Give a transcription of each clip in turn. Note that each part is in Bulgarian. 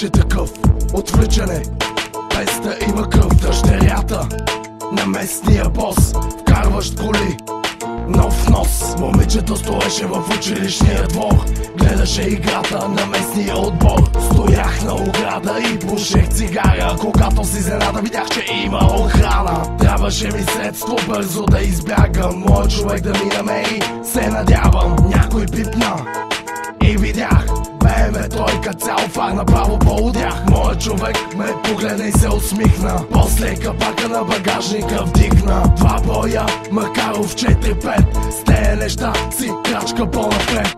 Имаше такъв отвличане, без да има кръв. Дъщерята на местния бос, вкарващ коли, нов нос. Момичето стоеше в училищния двор, гледаше играта на местния отбор. Стоях на ограда и пушех цигара, когато с изненада видях, че има охрана. Трябваше ми средство бързо да избягам, моят човек да ми намери, се надявам. Някой пипна и видях БМВ тройка, цял фар направо полудях. Моят човек ме погледна и се усмихна, после капака на багажника вдигна. 2 броя Макаров 4-5, с тея неща си крачка по-напред.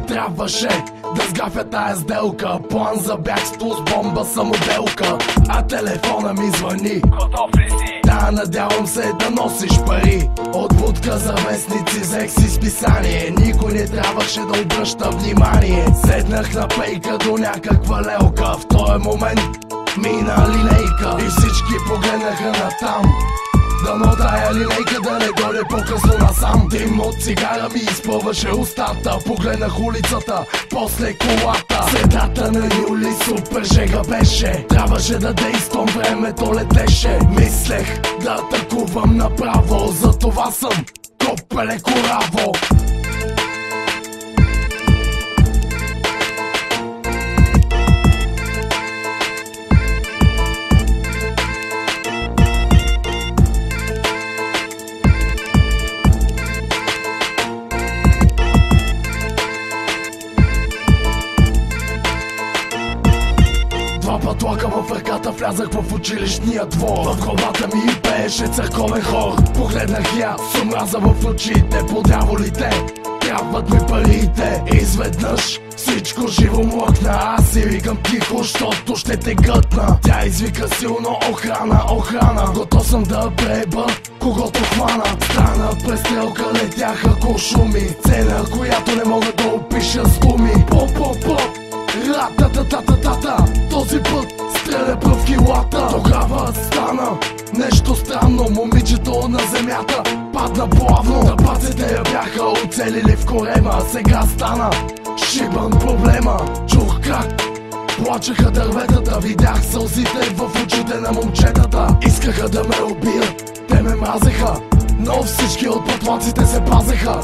Трябваше да сгафя тая сделка, план за бягство с бомба самоделка. А телефона ми звъни: готов ли си? Да, надявам се да носиш пари. От будка за вестници взех си списание, никой не трябваше да обръща внимание. Седнах на пейка до някаква лелка, в този момент мина линейка и всички погледнаха натам. Дано тая линейка да не дойде по-късно насам. Дим от цигара ми изпълваше устата, погледнах улицата, после колата. Средата на юли супер жега беше, трябваше да действам, времето летеше. Мислех да атакувам направо, затова съм копеле кораво. Пътлака в ръката, влязах в училищния двор. В главата ми пееше църковен хор. Погледнах я с омраза в очите, по дяволите трябват ми парите. Изведнъж всичко живо млъкна, аз си викам тихо, защото ще те гътна. Тя извика силно: охрана, охрана. Готов съм да преба когото хвана. Стана престрелка, летяха куршуми, цена, която не мога да опиша с думи. По-по-по, ра-та-та-та-та-та, този път стреля пръв килата. Тогава стана нещо странно, момичето на земята падна плавно. Тъпаците я бяха оцелили в корема, сега стана шибан проблема. Чух как плачеха дърветата, видях сълзите в очите на момчетата. Искаха да ме убият, те ме мразеха, но всички от пътлаците се пазеха.